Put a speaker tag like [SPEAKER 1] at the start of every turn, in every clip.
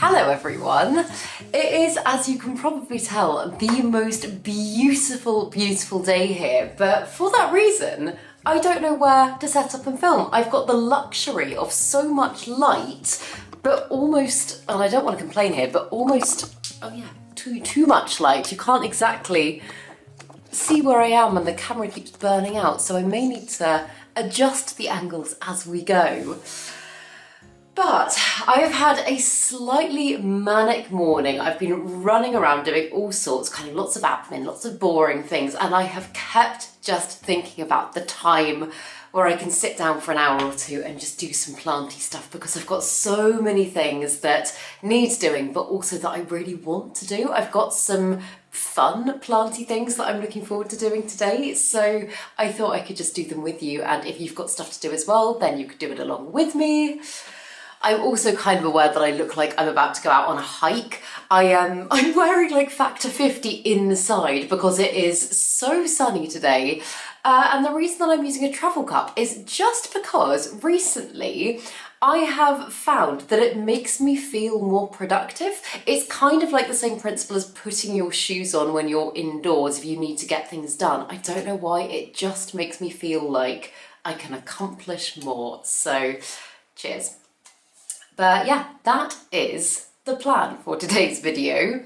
[SPEAKER 1] Hello everyone! It is, as you can probably tell, the most beautiful, beautiful day here, but for that reason, I don't know where to set up and film. I've got the luxury of so much light, but almost, and I don't want to complain here, but almost, oh yeah, too much light. You can't exactly see where I am and the camera keeps burning out, so I may need to adjust the angles as we go. But I've had a slightly manic morning. I've been running around doing all sorts, kind of lots of admin, lots of boring things, and I have kept just thinking about the time where I can sit down for an hour or two and just do some planty stuff, because I've got so many things that need doing, but also that I really want to do. I've got some fun planty things that I'm looking forward to doing today, so I thought I could just do them with you, and if you've got stuff to do as well, then you could do it along with me. I'm also kind of aware that I look like I'm about to go out on a hike. I'm wearing like factor 50 inside because it is so sunny today. And the reason that I'm using a travel cup is just because recently I have found that it makes me feel more productive. It's kind of like the same principle as putting your shoes on when you're indoors if you need to get things done. I don't know why, it just makes me feel like I can accomplish more. So cheers. But yeah, that is the plan for today's video.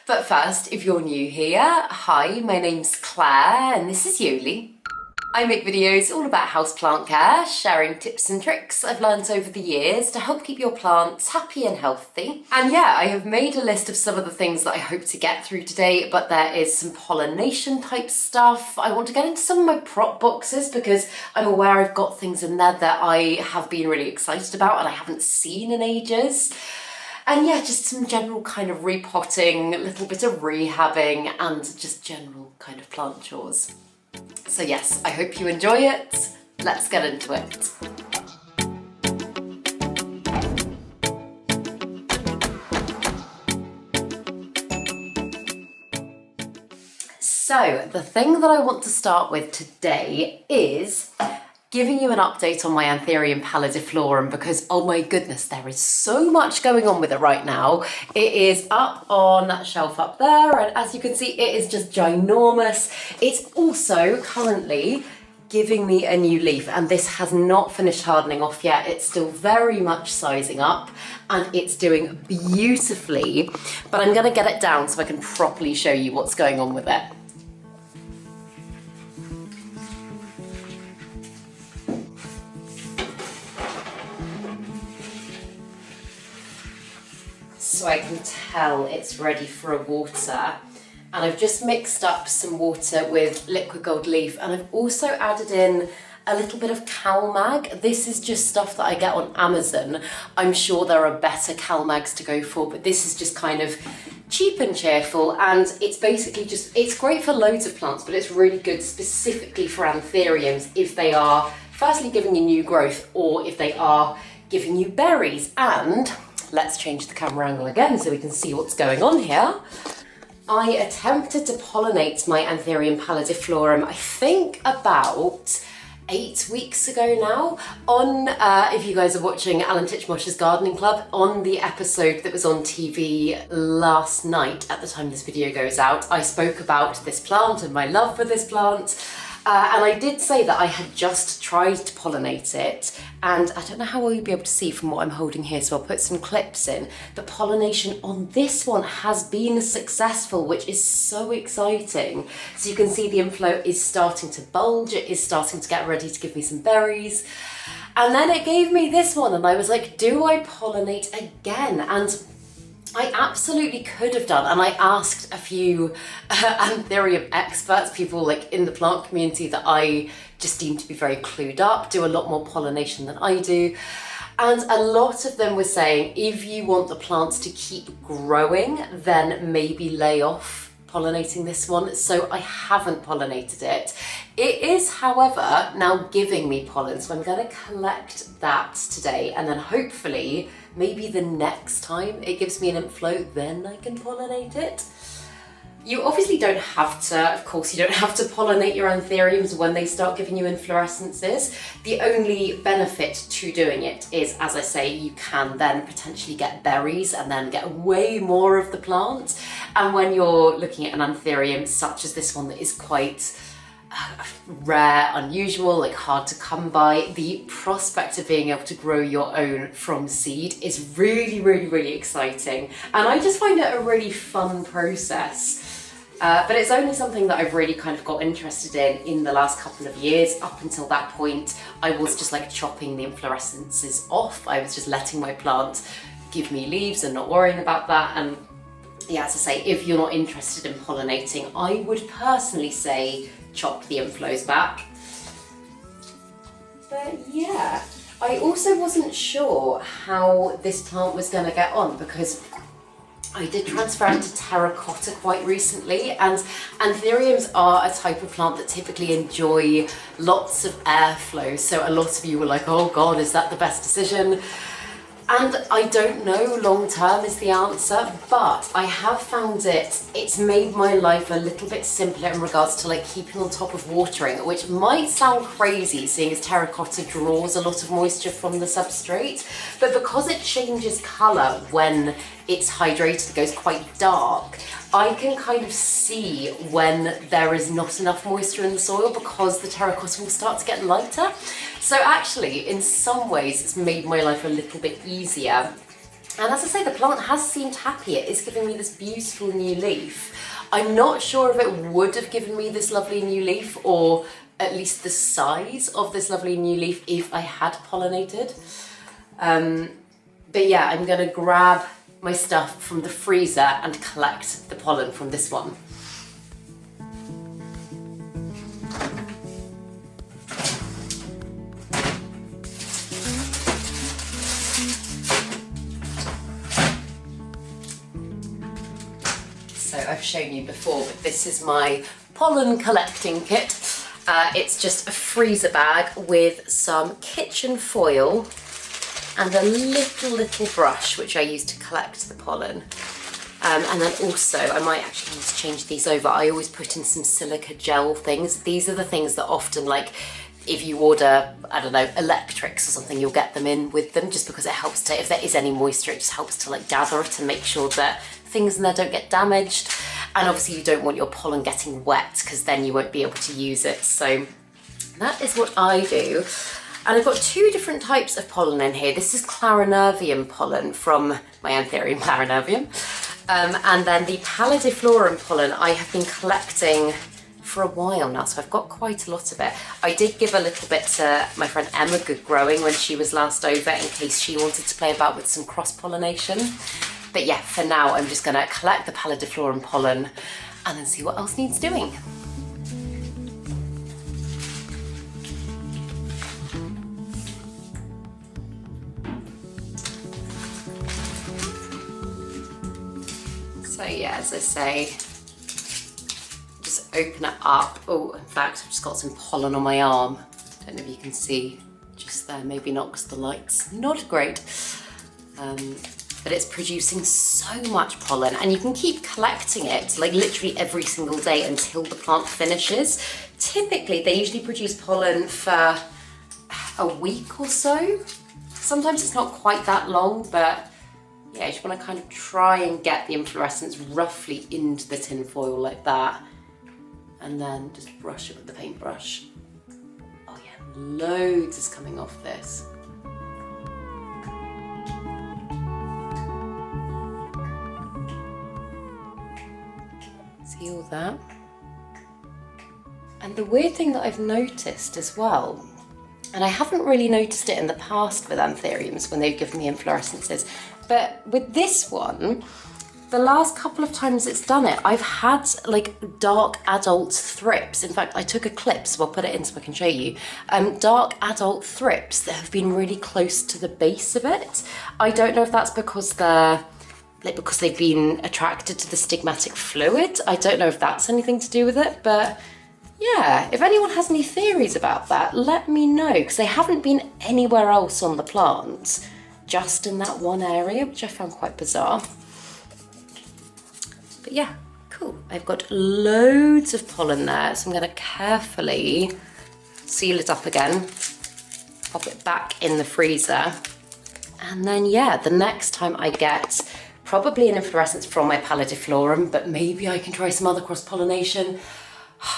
[SPEAKER 1] But first, if you're new here, hi, my name's Claire and this is Yuli. I make videos all about houseplant care, sharing tips and tricks I've learned over the years to help keep your plants happy and healthy. And yeah, I have made a list of some of the things that I hope to get through today, but there is some pollination type stuff. I want to get into some of my prop boxes because I'm aware I've got things in there that I have been really excited about and I haven't seen in ages. And yeah, just some general kind of repotting, a little bit of rehabbing and just general kind of plant chores. So yes, I hope you enjoy it. Let's get into it. So the thing that I want to start with today is giving you an update on my Anthurium pallidiflorum because, oh my goodness, there is so much going on with it right now. It is up on that shelf up there, and as you can see, it is just ginormous. It's also currently giving me a new leaf, and this has not finished hardening off yet. It's still very much sizing up, and it's doing beautifully, but I'm gonna get it down so I can properly show you what's going on with it. So I can tell it's ready for a water, and I've just mixed up some water with liquid gold leaf, and I've also added in a little bit of CalMag. This is just stuff that I get on Amazon. I'm sure there are better CalMags to go for, but this is just kind of cheap and cheerful, and it's basically just, it's great for loads of plants, but it's really good specifically for anthuriums if they are firstly giving you new growth or if they are giving you berries. And let's change the camera angle again so we can see what's going on here. I attempted to pollinate my Anthurium pallidiflorum, I think about 8 weeks ago now, on, if you guys are watching Alan Titchmarsh's Gardening Club, on the episode that was on TV last night at the time this video goes out, I spoke about this plant and my love for this plant. And I did say that I had just tried to pollinate it, and I don't know how well you'll be able to see from what I'm holding here, so I'll put some clips in, but pollination on this one has been successful, which is so exciting. So you can see the inflow is starting to bulge, it is starting to get ready to give me some berries. And then it gave me this one, and I was like, do I pollinate again? And I absolutely could have done, and I asked a few Anthurium experts, people like in the plant community that I just deem to be very clued up, do a lot more pollination than I do. And a lot of them were saying, if you want the plants to keep growing, then maybe lay off pollinating this one. So I haven't pollinated it. It is, however, now giving me pollen, so I'm going to collect that today, and then hopefully maybe the next time it gives me an inflow, then I can pollinate it. You obviously don't have to, of course, you don't have to pollinate your anthuriums when they start giving you inflorescences. The only benefit to doing it is, as I say, you can then potentially get berries and then get way more of the plant. And when you're looking at an anthurium such as this one that is quite rare, unusual, like hard to come by, the prospect of being able to grow your own from seed is really, really, really exciting. And I just find it a really fun process. But it's only something that I've really kind of got interested in the last couple of years. Up until that point, I was just like chopping the inflorescences off. I was just letting my plant give me leaves and not worrying about that. And yeah, as I say, if you're not interested in pollinating, I would personally say chop the inflows back. But yeah, I also wasn't sure how this plant was going to get on, because I did transfer it to terracotta quite recently, and anthuriums are a type of plant that typically enjoy lots of airflow. So a lot of you were like, oh God, is that the best decision? And I don't know long term is the answer, but I have found it's made my life a little bit simpler in regards to like keeping on top of watering, which might sound crazy seeing as terracotta draws a lot of moisture from the substrate, but because it changes colour when it's hydrated, it goes quite dark, I can kind of see when there is not enough moisture in the soil, because the terracotta will start to get lighter. So actually, in some ways, it's made my life a little bit easier. And as I say, the plant has seemed happy. It is giving me this beautiful new leaf. I'm not sure if it would have given me this lovely new leaf, or at least the size of this lovely new leaf, if I had pollinated. But yeah, I'm gonna grab my stuff from the freezer and collect the pollen from this one. So I've shown you before, but this is my pollen collecting kit. It's just a freezer bag with some kitchen foil and a little brush which I use to collect the pollen. And then also, I might actually need to change these over. I always put in some silica gel things. These are the things that often, like, if you order, I don't know, electrics or something, you'll get them in with them, just because it helps to, if there is any moisture, it just helps to like gather it and make sure that things in there don't get damaged. And obviously you don't want your pollen getting wet, because then you won't be able to use it. So that is what I do. And I've got two different types of pollen in here. This is Clarinervium pollen from my anthurium Clarinervium. And then the Pallidiflorum pollen I have been collecting for a while now, so I've got quite a lot of it. I did give a little bit to my friend Emma Good Growing when she was last over, in case she wanted to play about with some cross-pollination. But yeah, for now I'm just gonna collect the Pallidiflorum pollen and then see what else needs doing. So yeah, as I say, just open it up. Oh, in fact, I've just got some pollen on my arm. Don't know if you can see just there, maybe not because the light's not great. But it's producing so much pollen, and you can keep collecting it like literally every single day until the plant finishes. Typically, they usually produce pollen for a week or so. Sometimes it's not quite that long, but yeah, you just want to kind of try and get the inflorescence roughly into the tin foil like that, and then just brush it with the paintbrush. Oh yeah, loads is coming off this. See all that? And the weird thing that I've noticed as well, and I haven't really noticed it in the past with anthuriums when they've given me inflorescences, but with this one, the last couple of times it's done it, I've had like dark adult thrips. In fact, I took a clip, so I'll put it in so I can show you. Dark adult thrips that have been really close to the base of it. I don't know if that's because because they've been attracted to the stigmatic fluid. I don't know if that's anything to do with it, but yeah, if anyone has any theories about that, let me know, because they haven't been anywhere else on the plant, just in that one area, which I found quite bizarre. But yeah, cool. Oh, I've got loads of pollen there, so I'm going to carefully seal it up again, pop it back in the freezer, and then yeah, the next time I get probably an inflorescence from my Pallidiflorum, but maybe I can try some other cross-pollination.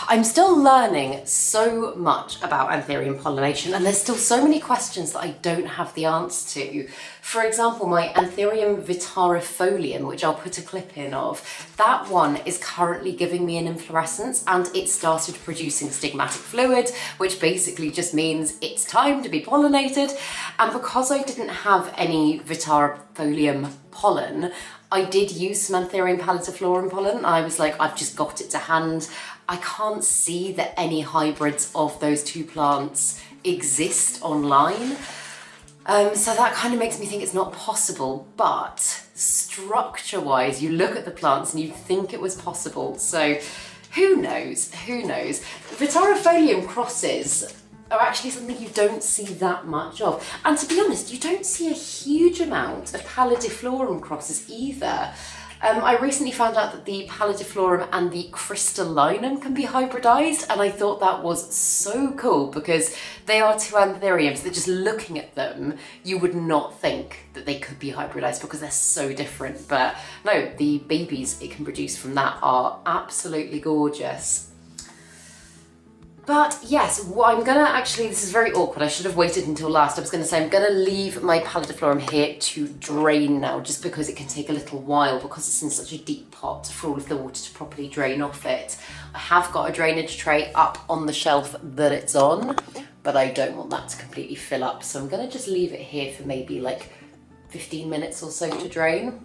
[SPEAKER 1] I'm still learning so much about anthurium pollination, and there's still so many questions that I don't have the answer to. For example, my Anthurium vitarifolium, which I'll put a clip in of, that one is currently giving me an inflorescence, and it started producing stigmatic fluid, which basically just means it's time to be pollinated. And because I didn't have any vitarifolium pollen, I did use some Anthurium pallidiflorum pollen. I was like, I've just got it to hand. I can't see that any hybrids of those two plants exist online. So that kind of makes me think it's not possible, but structure-wise, you look at the plants and you think it was possible. So who knows, who knows? Vitarifolium crosses are actually something you don't see that much of. And to be honest, you don't see a huge amount of Pallidiflorum crosses either. I recently found out that the Pallidiflorum and the crystallinum can be hybridized, and I thought that was so cool because they are two anthuriums that just looking at them, you would not think that they could be hybridized because they're so different. But no, the babies it can produce from that are absolutely gorgeous. But yes, I'm gonna actually, this is very awkward, I should have waited until last. I was gonna say I'm gonna leave my Pallidiflorum here to drain now, just because it can take a little while because it's in such a deep pot for all of the water to properly drain off it. I have got a drainage tray up on the shelf that it's on, but I don't want that to completely fill up. So I'm gonna just leave it here for maybe like 15 minutes or so to drain.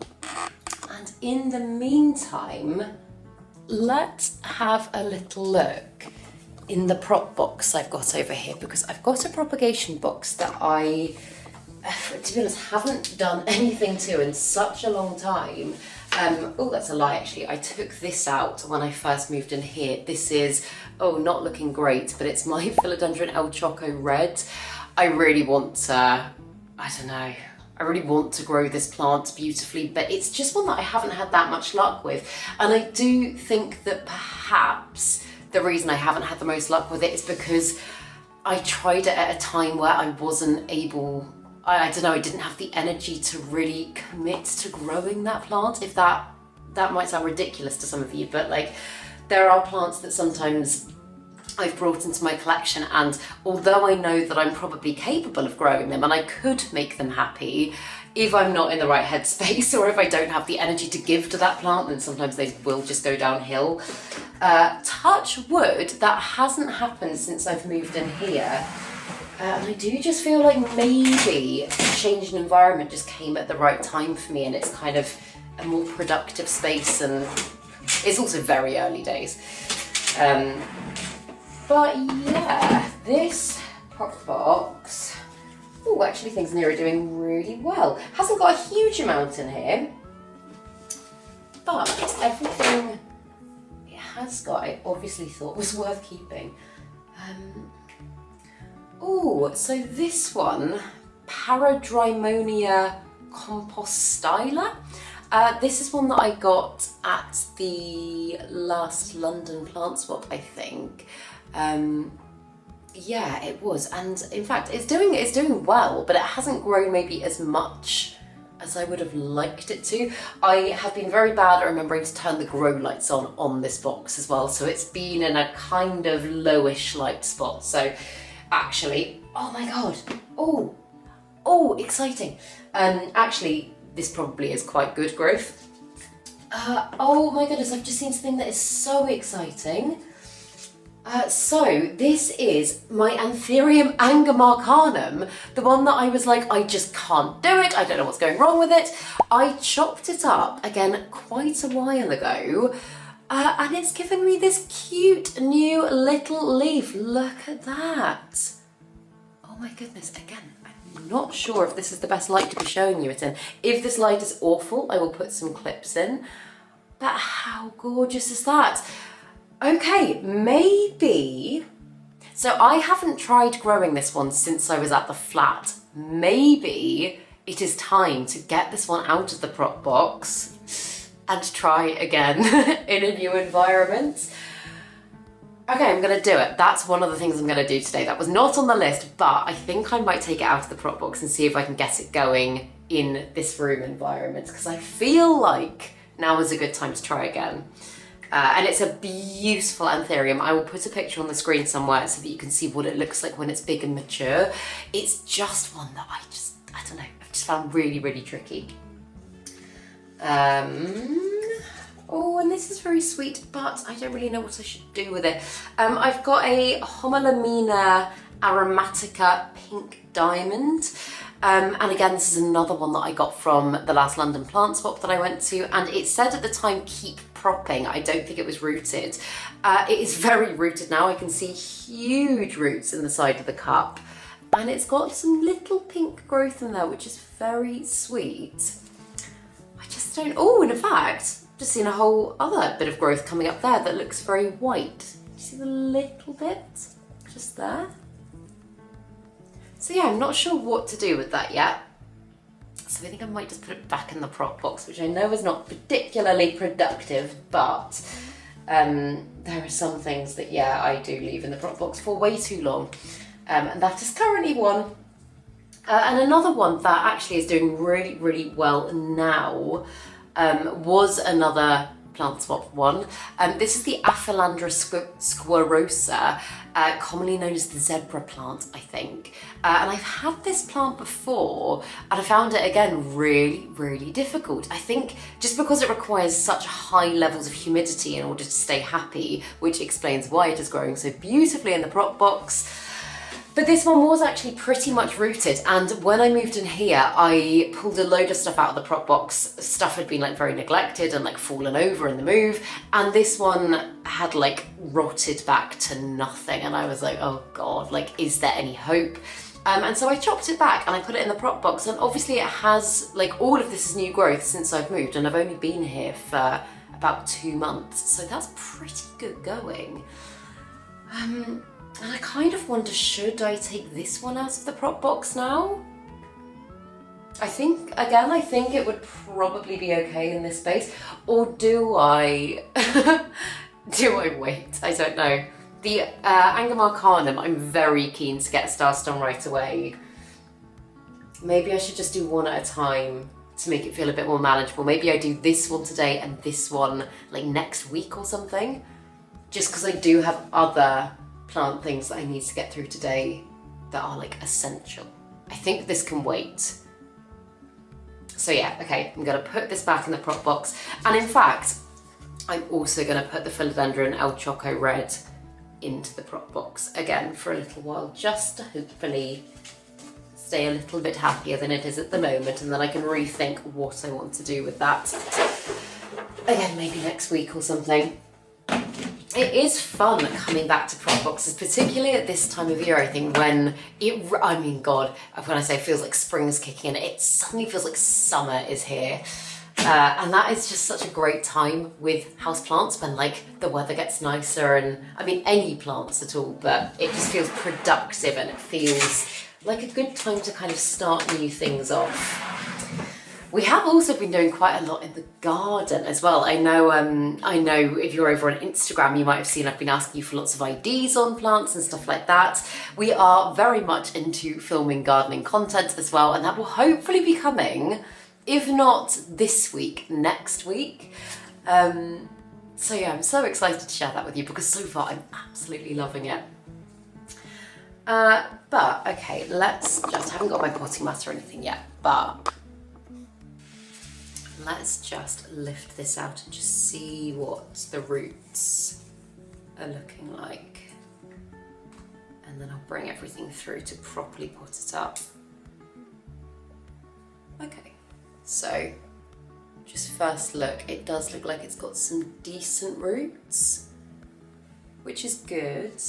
[SPEAKER 1] And in the meantime, let's have a little look in the prop box I've got over here, because I've got a propagation box that I, to be honest, haven't done anything to in such a long time. Oh, that's a lie actually. I took this out when I first moved in here. This is, oh, not looking great, but it's my Philodendron El Choco Red. I really want to, I don't know, I really want to grow this plant beautifully, but it's just one that I haven't had that much luck with. And I do think that perhaps the reason I haven't had the most luck with it is because I tried it at a time where I wasn't able, I don't know, I didn't have the energy to really commit to growing that plant. If that might sound ridiculous to some of you, but like there are plants that sometimes I've brought into my collection, and although I know that I'm probably capable of growing them and I could make them happy, if I'm not in the right headspace or if I don't have the energy to give to that plant, then sometimes they will just go downhill. Touch wood, that hasn't happened since I've moved in here. And I do just feel like maybe a change in environment just came at the right time for me, and it's kind of a more productive space, and it's also very early days. But yeah, this prop box, oh, actually things near are doing really well. Hasn't got a huge amount in here, but everything it has got, I obviously thought was worth keeping. Oh, so this one, Paradrymonia compostyla. This is one that I got at the last London plant swap, I think. Yeah, it was, and in fact it's doing well, but it hasn't grown maybe as much as I would have liked it to. I have been very bad at remembering to turn the grow lights on this box as well, so it's been in a kind of lowish light spot. So actually, oh my god, oh exciting. Actually this probably is quite good growth. Oh my goodness, I've just seen something that is so exciting. So this is my Anthurium Angamacarnum, the one that I was like, I just can't do it, I don't know what's going wrong with it. I chopped it up again quite a while ago, and it's given me this cute new little leaf. Look at that. Oh my goodness, again, I'm not sure if this is the best light to be showing you it in. If this light is awful, I will put some clips in, but how gorgeous is that? Okay, maybe, so I haven't tried growing this one since I was at the flat. Maybe it is time to get this one out of the prop box and try again in a new environment. Okay, I'm gonna do it. That's one of the things I'm gonna do today. That was not on the list, but I think I might take it out of the prop box and see if I can get it going in this room environment, because I feel like now is a good time to try again. And it's a beautiful anthurium. I will put a picture on the screen somewhere so that you can see what it looks like when it's big and mature. It's just one that I don't know, I've just found really, really tricky. Oh, and this is very sweet, but I don't really know what I should do with it. I've got a Homelamina aromatica pink diamond. And again, this is another one that I got from the last London plant swap that I went to, and it said at the time, keep propping. I don't think it was rooted. It is very rooted now. I can see huge roots in the side of the cup, and it's got some little pink growth in there, which is very sweet. I just don't, oh, and in fact, just seen a whole other bit of growth coming up there that looks very white. You see the little bit just there? So yeah, I'm not sure what to do with that yet. So I think I might just put it back in the prop box, which I know is not particularly productive, but there are some things that, yeah, I do leave in the prop box for way too long. And that is currently one. And another one that actually is doing really, really well now was another plant swap one. This is the Aphelandra squarosa, commonly known as the zebra plant, I think. And I've had this plant before, and I found it again really, really difficult. I think just because it requires such high levels of humidity in order to stay happy, which explains why it is growing so beautifully in the prop box. But this one was actually pretty much rooted, and when I moved in here, I pulled a load of stuff out of the prop box. Stuff had been like very neglected and like fallen over in the move, and this one had like rotted back to nothing, and I was like, oh God, like, is there any hope? And so I chopped it back and I put it in the prop box, and obviously it has, like, all of this is new growth since I've moved, and I've only been here for about 2 months, so that's pretty good going. And I kind of wonder, should I take this one out of the prop box now? I think it would probably be okay in this space. Or do I, do I wait? I don't know. The Angamarcanum, I'm very keen to get started on right away. Maybe I should just do one at a time to make it feel a bit more manageable. Maybe I do this one today and this one like next week or something. Just because I do have other plant things that I need to get through today that are like essential. I think this can wait. So yeah, okay, I'm gonna put this back in the prop box. And in fact, I'm also gonna put the Philodendron El Choco Red into the prop box again for a little while, just to hopefully stay a little bit happier than it is at the moment, and then I can rethink what I want to do with that. Again, maybe next week or something. It is fun coming back to prop boxes, particularly at this time of year, I think, when I mean, God, when I say it feels like spring's kicking in, it suddenly feels like summer is here. And that is just such a great time with houseplants, when like the weather gets nicer, and I mean any plants at all, but it just feels productive and it feels like a good time to kind of start new things off. We have also been doing quite a lot in the garden as well. I know if you're over on Instagram, you might have seen I've been asking you for lots of IDs on plants and stuff like that. We are very much into filming gardening content as well, and that will hopefully be coming, if not this week, next week. So yeah, I'm so excited to share that with you, because so far I'm absolutely loving it. But okay, I haven't got my potting mat or anything yet, but let's just lift this out and just see what the roots are looking like. And then I'll bring everything through to properly pot it up. Okay, so just first look, it does look like it's got some decent roots, which is good.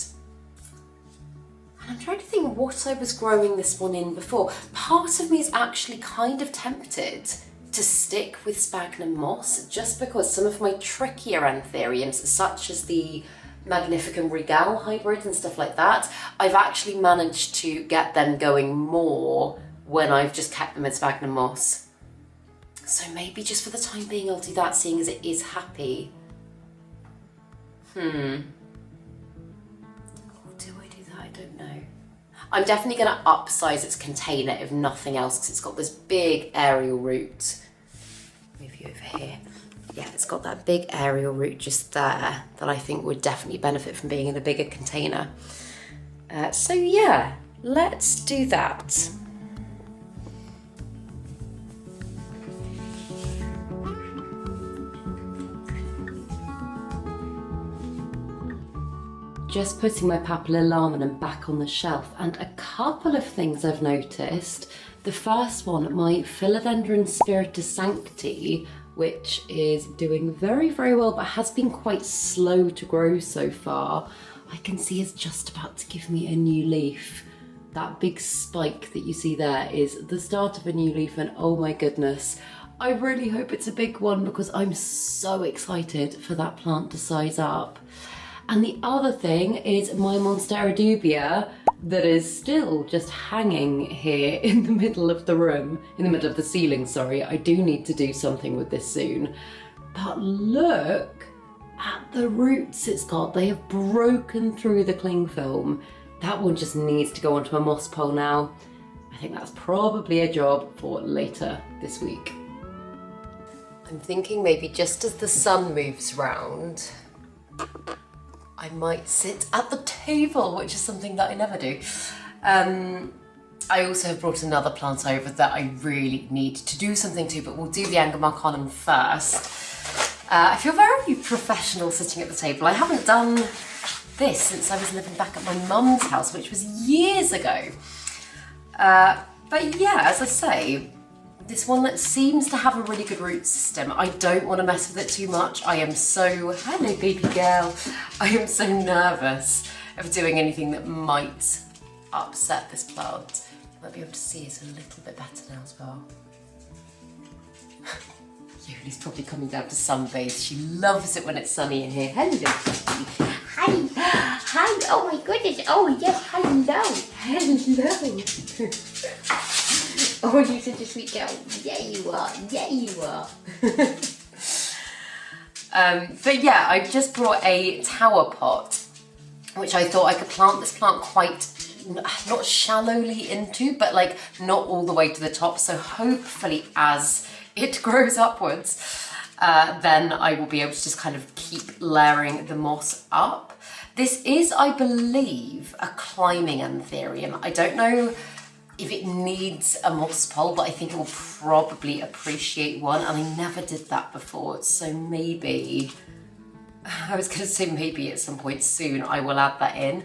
[SPEAKER 1] And I'm trying to think what I was growing this one in before. Part of me is actually kind of tempted to stick with sphagnum moss, just because some of my trickier anthuriums, such as the Magnificum Regal hybrid and stuff like that, I've actually managed to get them going more when I've just kept them in sphagnum moss. So maybe just for the time being I'll do that, seeing as it is happy. Or do I do that? I don't know. I'm definitely going to upsize its container if nothing else, because it's got this big aerial root. Move you over here. Yeah, it's got that big aerial root just there that I think would definitely benefit from being in a bigger container. So yeah, let's do that. Just putting my Papillolamum back on the shelf, and a couple of things I've noticed. The first one, my Philodendron Spiritus Sancti, which is doing very, very well, but has been quite slow to grow so far, I can see is just about to give me a new leaf. That big spike that you see there is the start of a new leaf, and oh my goodness, I really hope it's a big one because I'm so excited for that plant to size up. And the other thing is my Monstera dubia that is still just hanging here in the middle of the room, in the middle of the ceiling, sorry. I do need to do something with this soon. But look at the roots it's got. They have broken through the cling film. That one just needs to go onto a moss pole now. I think that's probably a job for later this week. I'm thinking maybe just as the sun moves round, I might sit at the table, which is something that I never do. I also have brought another plant over that I really need to do something to, but we'll do the Anglomarcanum first. I feel very professional sitting at the table. I haven't done this since I was living back at my mum's house, which was years ago. But yeah, as I say, this one that seems to have a really good root system. I don't want to mess with it too much. I am so, hello baby girl, I am so nervous of doing anything that might upset this plant. You might be able to see it's a little bit better now as well. Yuli's probably coming down to sunbathe. She loves it when it's sunny in here. Hello. Hi. Hi. Oh my goodness. Oh yes. Hello. Hello. Oh, you're such a sweet girl. Yeah, you are. Yeah, you are. But yeah, I just brought a tower pot, which I thought I could plant this plant quite, not shallowly into, but like not all the way to the top. So hopefully as it grows upwards, then I will be able to just kind of keep layering the moss up. This is, I believe, a climbing anthurium. I don't know if it needs a moss pole, but I think it will probably appreciate one, and I never did that before, so maybe, I was going to say maybe at some point soon I will add that in.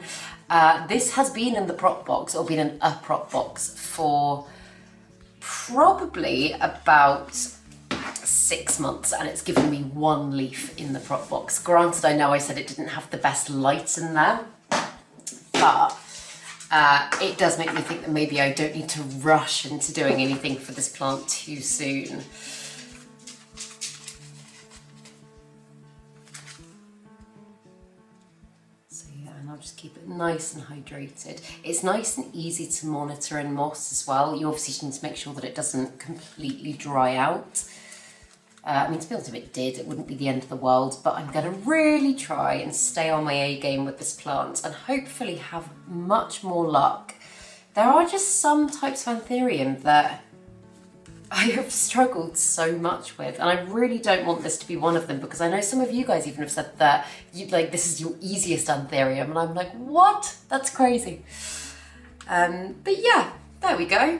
[SPEAKER 1] This has been in the prop box, or been in a prop box for probably about 6 months, and it's given me one leaf in the prop box. Granted, I know I said it didn't have the best light in there, but it does make me think that maybe I don't need to rush into doing anything for this plant too soon. So yeah, and I'll just keep it nice and hydrated. It's nice and easy to monitor in moss as well. You obviously need to make sure that it doesn't completely dry out. I mean, to be honest, if it did, it wouldn't be the end of the world, but I'm going to really try and stay on my A game with this plant and hopefully have much more luck. There are just some types of anthurium that I have struggled so much with, and I really don't want this to be one of them, because I know some of you guys even have said that this is your easiest anthurium, and I'm like, what? That's crazy. But yeah, there we go.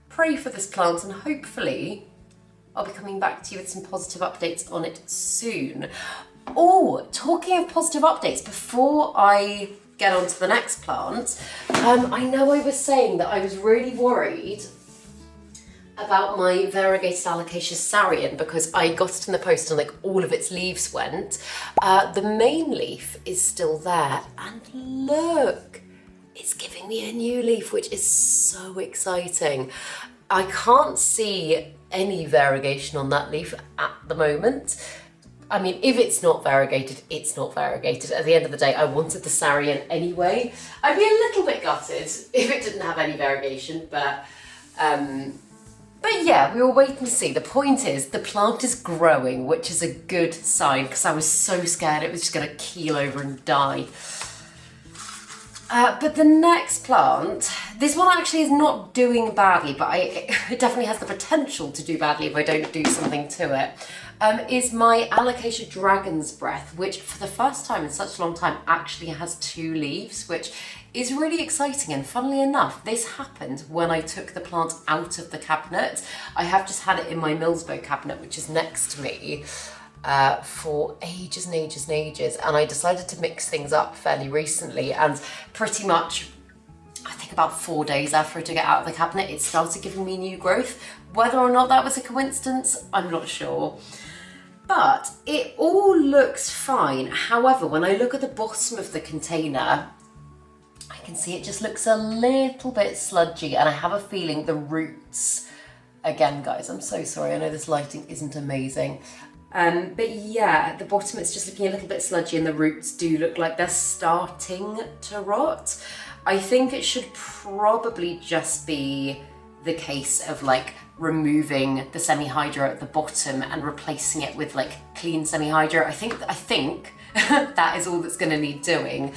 [SPEAKER 1] Pray for this plant, and hopefully I'll be coming back to you with some positive updates on it soon. Oh, talking of positive updates, before I get on to the next plant, I know I was saying that I was really worried about my variegated Alocasia Sarian because I got it in the post and like all of its leaves went. The main leaf is still there, and look, it's giving me a new leaf, which is so exciting. I can't see any variegation on that leaf at the moment. I mean, if it's not variegated, it's not variegated. At the end of the day, I wanted the Sarian anyway. I'd be a little bit gutted if it didn't have any variegation, but But yeah, we will wait and see. The point is, the plant is growing, which is a good sign, because I was so scared it was just going to keel over and die. But the next plant, this one actually is not doing badly, but it definitely has the potential to do badly if I don't do something to it, is my Alocasia Dragon's Breath, which for the first time in such a long time actually has 2 leaves, which is really exciting. And funnily enough, this happened when I took the plant out of the cabinet. I have just had it in my Millsbo cabinet, which is next to me, for ages and ages and ages, and I decided to mix things up fairly recently, and pretty much I think about 4 days after I took it out of the cabinet, it started giving me new growth. Whether or not that was a coincidence, I'm not sure. But it all looks fine. However, when I look at the bottom of the container, I can see it just looks a little bit sludgy, and I have a feeling the roots, again guys, I'm so sorry, I know this lighting isn't amazing, but yeah, at the bottom it's just looking a little bit sludgy, and the roots do look like they're starting to rot. I think it should probably just be the case of like removing the semi-hydro at the bottom and replacing it with like clean semi-hydro. I think that is all that's going to need doing.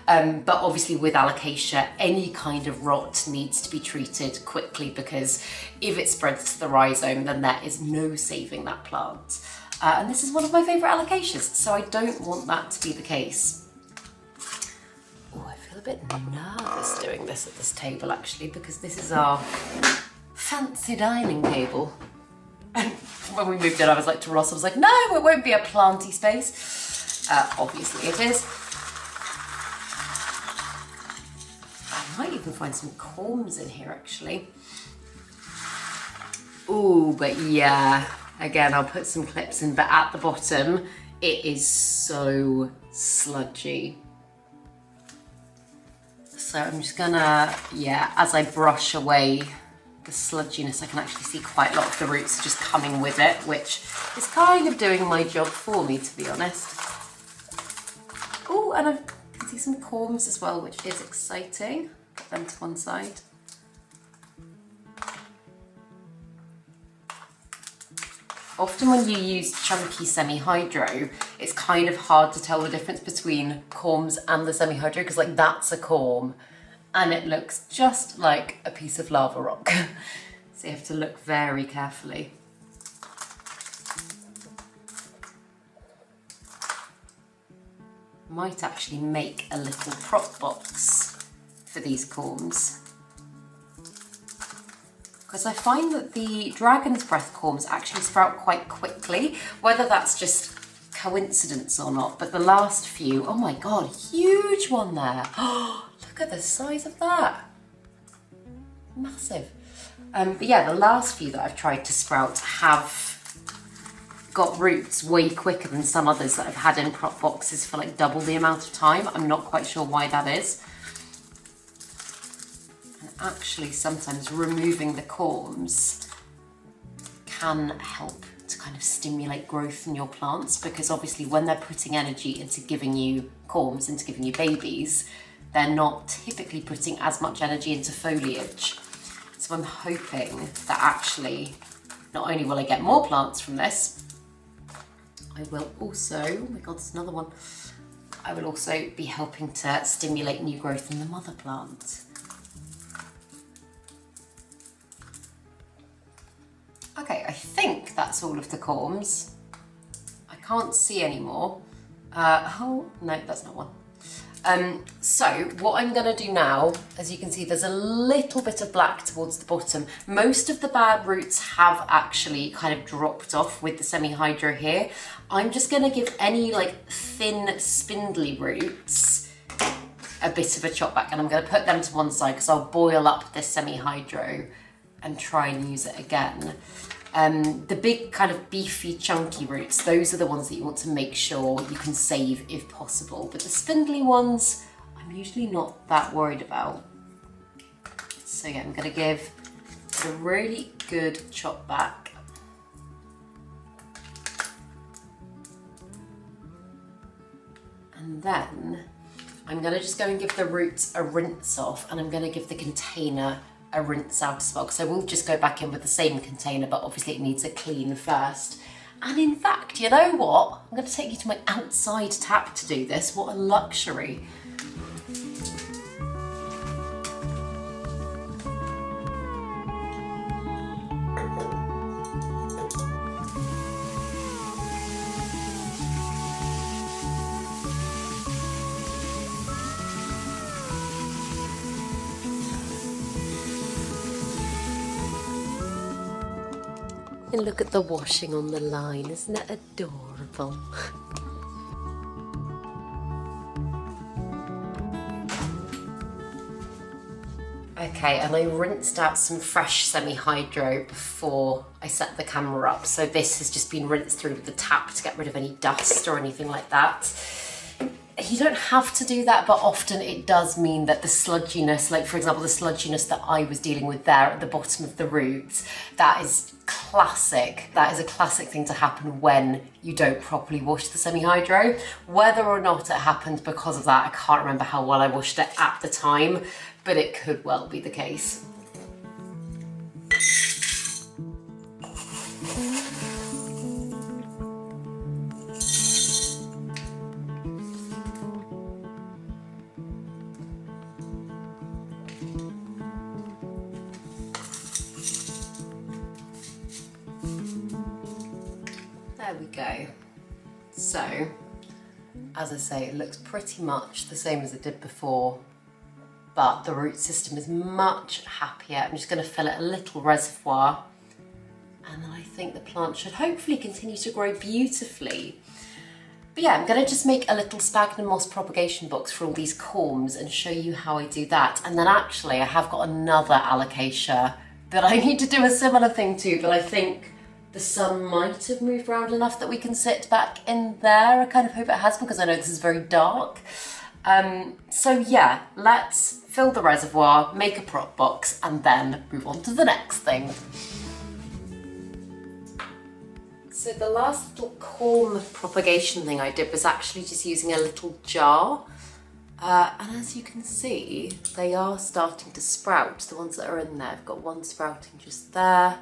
[SPEAKER 1] But obviously with Alocasia, any kind of rot needs to be treated quickly, because if it spreads to the rhizome, then there is no saving that plant. And this is one of my favourite Alocasias, so I don't want that to be the case. Oh, I feel a bit nervous doing this at this table actually, because this is our fancy dining table. And when we moved in, I was like to Ross, I was like, no, it won't be a planty space. Obviously it is. I might even find some corms in here actually. Ooh, but yeah. Again, I'll put some clips in, but at the bottom, it is so sludgy. So I'm just gonna, yeah, as I brush away the sludginess, I can actually see quite a lot of the roots just coming with it, which is kind of doing my job for me, to be honest. Oh, and I can see some corms as well, which is exciting. Put them to one side. Often when you use chunky semi-hydro, it's kind of hard to tell the difference between corms and the semi-hydro, because like that's a corm and it looks just like a piece of lava rock. So you have to look very carefully. Might actually make a little prop box for these corms, because I find that the Dragon's Breath corms actually sprout quite quickly, whether that's just coincidence or not, but the last few, oh my god, huge one there. Oh, look at the size of that. Massive. But yeah, the last few that I've tried to sprout have got roots way quicker than some others that I've had in prop boxes for like double the amount of time. I'm not quite sure why that is. Actually, sometimes removing the corms can help to kind of stimulate growth in your plants, because obviously when they're putting energy into giving you corms, into giving you babies, they're not typically putting as much energy into foliage. So I'm hoping that actually not only will I get more plants from this, I will also, oh my god, there's another one, I will also be helping to stimulate new growth in the mother plant. Okay, I think that's all of the corms. I can't see any more. Oh, no, that's not one. So what I'm gonna do now, as you can see, there's a little bit of black towards the bottom. Most of the bad roots have actually kind of dropped off with the semi-hydro here. I'm just gonna give any like thin, spindly roots a bit of a chop back, and I'm gonna put them to one side because I'll boil up this semi-hydro and try and use it again. The big kind of beefy chunky roots, those are the ones that you want to make sure you can save if possible, but the spindly ones I'm usually not that worried about. So yeah, I'm going to give it a really good chop back. And then I'm going to just go and give the roots a rinse off, and I'm going to give the container a rinse out as well. So we'll just go back in with the same container, but obviously it needs a clean first. And in fact, you know what? I'm going to take you to my outside tap to do this. What a luxury. And look at the washing on the line, isn't it adorable? Okay, and I rinsed out some fresh semi-hydro before I set the camera up. So this has just been rinsed through with the tap to get rid of any dust or anything like that. You don't have to do that, but often it does mean that the sludginess, like for example, the sludginess that I was dealing with there at the bottom of the roots, that is classic. That is a classic thing to happen when you don't properly wash the semi-hydro. Whether or not it happened because of that, I can't remember how well I washed it at the time, but it could well be the case. There we go. So, as I say, it looks pretty much the same as it did before, but the root system is much happier. I'm just going to fill it a little reservoir, and then I think the plant should hopefully continue to grow beautifully. But yeah, I'm going to just make a little sphagnum moss propagation box for all these corms and show you how I do that. And then actually I have got another alocasia that I need to do a similar thing to, but I think the sun might have moved around enough that we can sit back in there. I kind of hope it has, because I know this is very dark. So yeah, let's fill the reservoir, make a prop box, and then move on to the next thing. So the last little corm propagation thing I did was actually just using a little jar. And as you can see, they are starting to sprout, the ones that are in there. I've got one sprouting just there,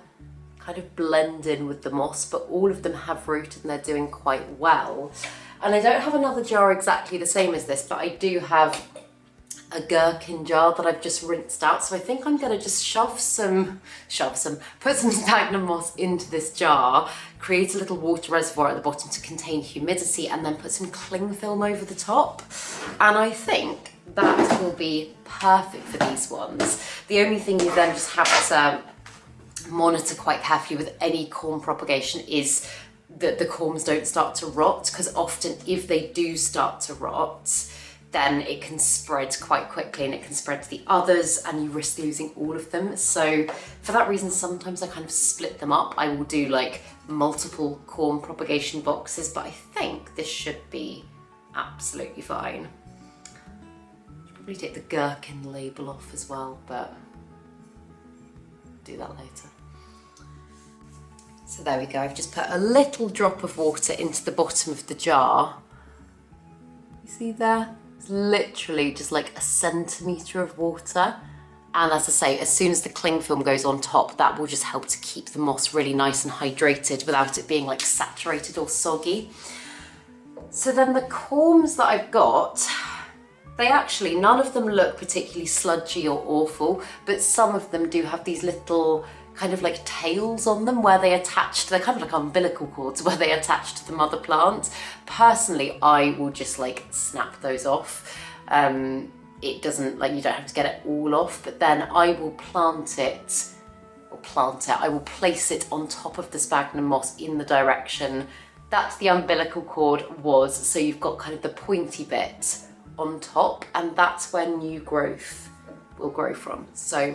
[SPEAKER 1] kind of blend in with the moss, but all of them have rooted and they're doing quite well. And I don't have another jar exactly the same as this, but I do have a gherkin jar that I've just rinsed out. So I think I'm gonna just put some sphagnum moss into this jar, create a little water reservoir at the bottom to contain humidity, and then put some cling film over the top. And I think that will be perfect for these ones. The only thing you then just have to monitor quite carefully with any corm propagation is that the corms don't start to rot, because often if they do start to rot, then it can spread quite quickly and it can spread to the others and you risk losing all of them. So for that reason, sometimes I kind of split them up. I will do like multiple corm propagation boxes, but I think this should be absolutely fine. Should probably take the gherkin label off as well, but do that later. So there we go, I've just put a little drop of water into the bottom of the jar. You see there? It's literally just like a centimetre of water. And as I say, as soon as the cling film goes on top, that will just help to keep the moss really nice and hydrated without it being like saturated or soggy. So then the corms that I've got, they actually, none of them look particularly sludgy or awful, but some of them do have these little kind of like tails on them where they attach, they're kind of like umbilical cords where they attach to the mother plant. Personally, I will just like snap those off. It doesn't, like, you don't have to get it all off, but then I will I will place it on top of the sphagnum moss in the direction that the umbilical cord was. So you've got kind of the pointy bit on top, and that's where new growth will grow from. So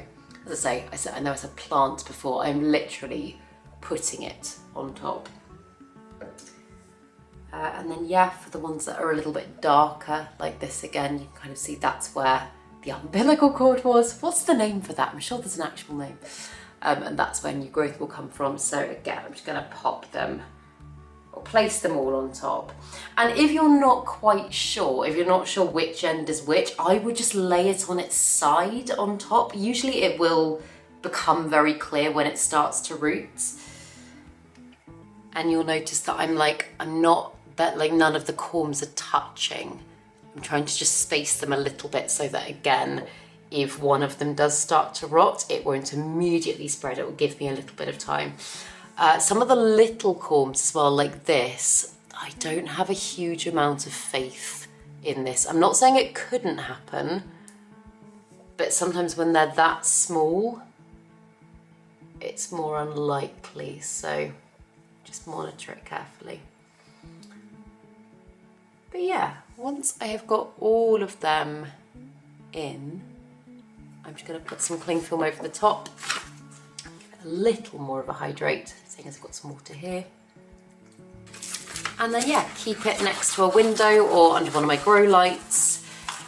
[SPEAKER 1] as I say, I know I said plant before, I'm literally putting it on top. And then yeah, for the ones that are a little bit darker, like this again, you can kind of see that's where the umbilical cord was. What's the name for that? I'm sure there's an actual name. And that's where new growth will come from. So again, I'm just gonna pop them, or place them all on top. And if you're not quite sure, if you're not sure which end is which, I would just lay it on its side on top. Usually it will become very clear when it starts to root. And you'll notice that none of the corms are touching. I'm trying to just space them a little bit so that, again, if one of them does start to rot, it won't immediately spread. It will give me a little bit of time. Some of the little corms as well, like this, I don't have a huge amount of faith in this. I'm not saying it couldn't happen, but sometimes when they're that small, it's more unlikely. So just monitor it carefully. But yeah, once I have got all of them in, I'm just going to put some cling film over the top, a little more of a hydrate, seeing as I've got some water here. And then yeah, keep it next to a window or under one of my grow lights.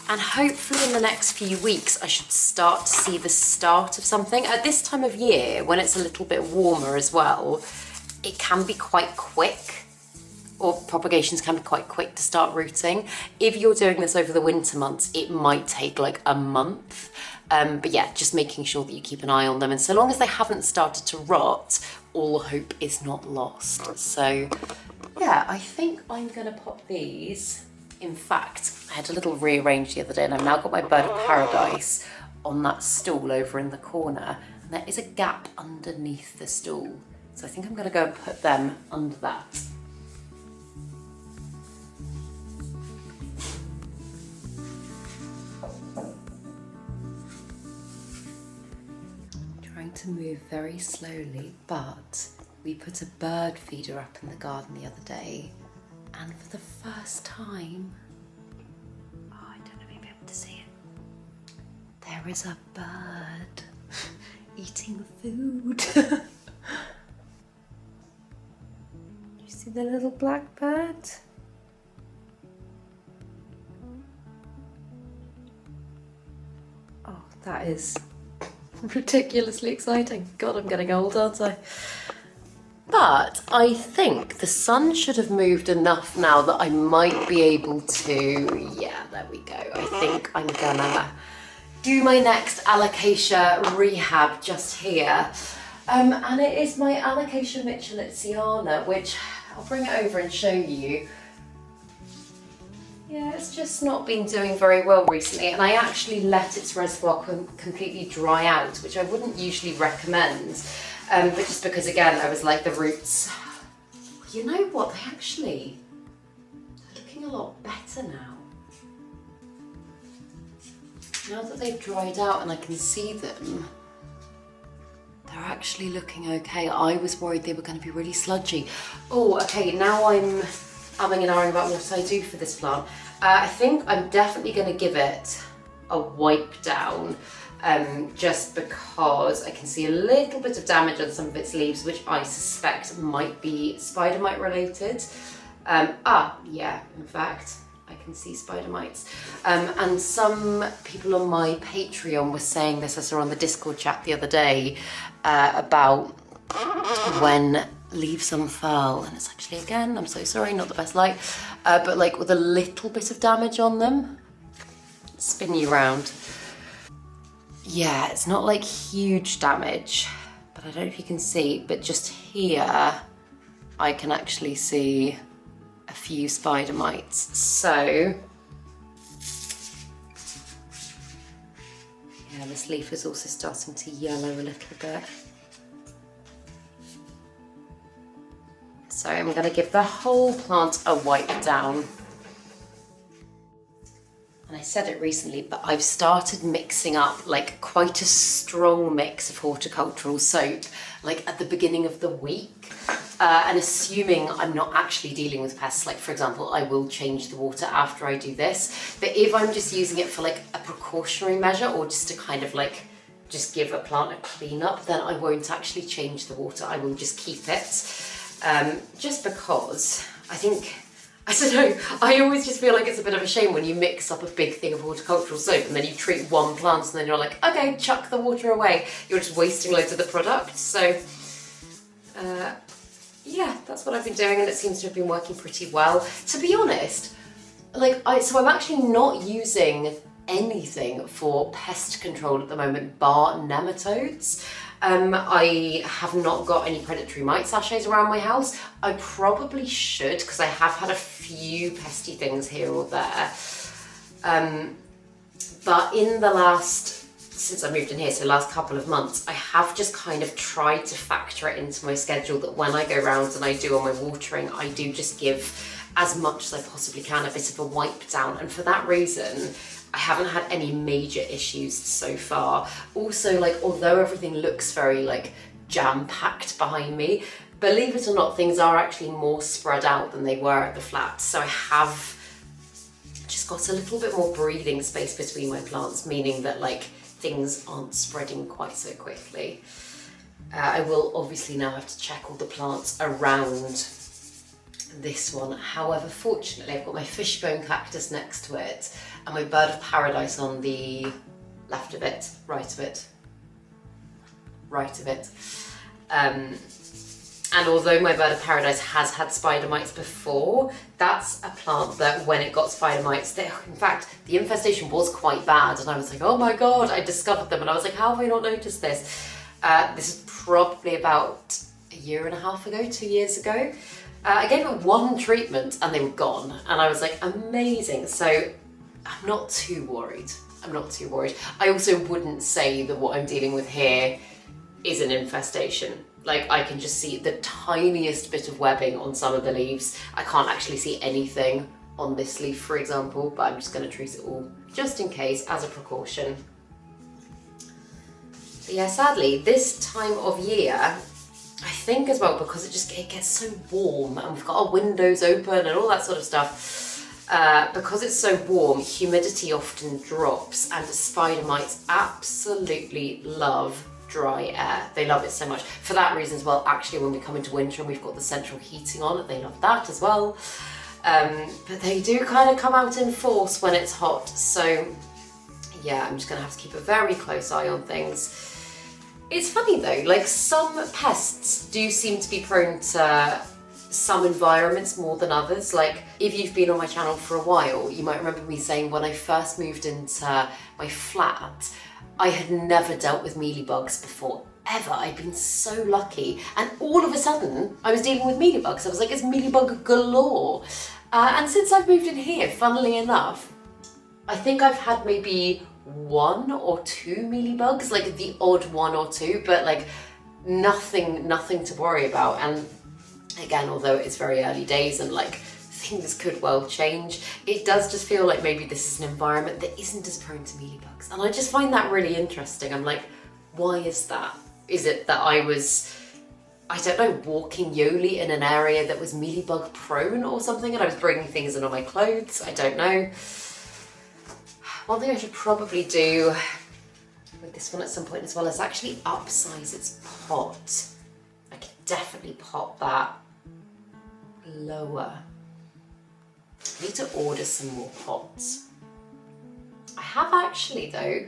[SPEAKER 1] And hopefully in the next few weeks, I should start to see the start of something. At this time of year, when it's a little bit warmer as well, it can be quite quick, or propagations can be quite quick to start rooting. If you're doing this over the winter months, it might take like a month. But yeah, just making sure that you keep an eye on them. And so long as they haven't started to rot, all hope is not lost. So yeah, I think I'm gonna pop these. In fact, I had a little rearrange the other day and I've now got my bird of paradise on that stool over in the corner. And there is a gap underneath the stool. So I think I'm gonna go and put them under that. To move very slowly, but we put a bird feeder up in the garden the other day, and for the first time, I don't know if you'll be able to see it, there is a bird eating food. You see the little black bird? Oh, that is ridiculously exciting. God, I'm getting old, aren't I? But I think the sun should have moved enough now that I might be able to, yeah, there we go. I think I'm gonna do my next alocasia rehab just here. And it is my alocasia mitchellitziana, which I'll bring it over and show you. Yeah, it's just not been doing very well recently, and I actually let its reservoir completely dry out, which I wouldn't usually recommend, but just because, again, I was like, the roots, you know what, they actually are looking a lot better now. Now that they've dried out and I can see them, they're actually looking okay. I was worried they were going to be really sludgy. Oh, okay, now I'm umming and ahhing about what I do for this plant. I think I'm definitely going to give it a wipe down, just because I can see a little bit of damage on some of its leaves, which I suspect might be spider mite related. Yeah, in fact, I can see spider mites. And some people on my Patreon were saying this, I saw on the Discord chat the other day, about when leaves unfurl, and it's actually, again, I'm so sorry, not the best light, but like with a little bit of damage on them. Spin you round. Yeah, it's not like huge damage, but I don't know if you can see, but just here, I can actually see a few spider mites. So, yeah, this leaf is also starting to yellow a little bit. So I'm going to give the whole plant a wipe down. And I said it recently, but I've started mixing up like quite a strong mix of horticultural soap, like at the beginning of the week. And assuming I'm not actually dealing with pests, like for example, I will change the water after I do this. But if I'm just using it for like a precautionary measure, or just to kind of like just give a plant a clean up, then I won't actually change the water. I will just keep it. Just because I think, I don't know, I always just feel like it's a bit of a shame when you mix up a big thing of horticultural soap and then you treat one plant and then you're like, okay, chuck the water away. You're just wasting loads of the product. So yeah, that's what I've been doing, and it seems to have been working pretty well. To be honest, so I'm actually not using anything for pest control at the moment, bar nematodes. I have not got any predatory mite sachets around my house. I probably should, because I have had a few pesty things here or there. But in the since I moved in here, so last couple of months, I have just kind of tried to factor it into my schedule that when I go round and I do all my watering, I do just give as much as I possibly can, a bit of a wipe down. And for that reason, I haven't had any major issues so far. Also, like, although everything looks very like jam-packed behind me, believe it or not, things are actually more spread out than they were at the flat. So I have just got a little bit more breathing space between my plants, meaning that like things aren't spreading quite so quickly. I will obviously now have to check all the plants around this one. However, fortunately, I've got my fishbone cactus next to it and my bird of paradise on the left of it, right of it. And although my bird of paradise has had spider mites before, that's a plant that when it got spider mites, in fact, the infestation was quite bad, and I was like, oh my God, I discovered them, and I was like, how have I not noticed this? This is probably about a year and a half ago, 2 years ago. I gave it one treatment and they were gone, and I was like, amazing. So I'm not too worried. I also wouldn't say that what I'm dealing with here is an infestation. Like, I can just see the tiniest bit of webbing on some of the leaves. I can't actually see anything on this leaf, for example, but I'm just going to treat it all just in case, as a precaution. But yeah, sadly, this time of year, I think as well, because it gets so warm and we've got our windows open and all that sort of stuff, because it's so warm, humidity often drops, and spider mites absolutely love dry air. They love it so much. For that reason as well, actually, when we come into winter and we've got the central heating on, they love that as well. But they do kind of come out in force when it's hot. So yeah, I'm just gonna have to keep a very close eye on things. It's funny though, like some pests do seem to be prone to some environments more than others. Like if you've been on my channel for a while, you might remember me saying when I first moved into my flat, I had never dealt with mealybugs before, ever. I'd been so lucky. And all of a sudden, I was dealing with mealybugs. I was like, it's mealybug galore. And since I've moved in here, funnily enough, I think I've had maybe 1 or 2 mealybugs, like the odd 1 or 2, but like nothing to worry about. And again, although it's very early days and like things could well change, it does just feel like maybe this is an environment that isn't as prone to mealybugs. And I just find that really interesting. I'm like, why is that? Is it that I was, I don't know, walking Yoli in an area that was mealybug prone or something, and I was bringing things in on my clothes? I don't know. One thing I should probably do with this one at some point as well is actually upsize its pot. I could definitely pot that lower. I need to order some more pots. I have actually though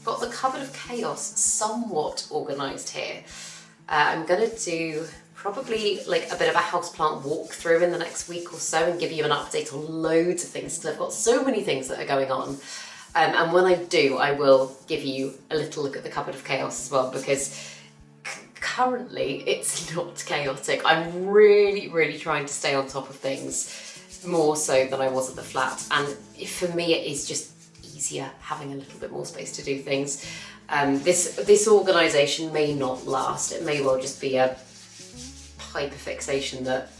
[SPEAKER 1] got the cupboard of chaos somewhat organised here. I'm gonna do probably like a bit of a houseplant walkthrough in the next week or so and give you an update on loads of things, because I've got so many things that are going on. And when I do, I will give you a little look at the cupboard of chaos as well, because currently it's not chaotic. I'm really trying to stay on top of things, more so than I was at the flat. And for me, it is just easier having a little bit more space to do things. This organisation may not last. It may well just be a hyperfixation that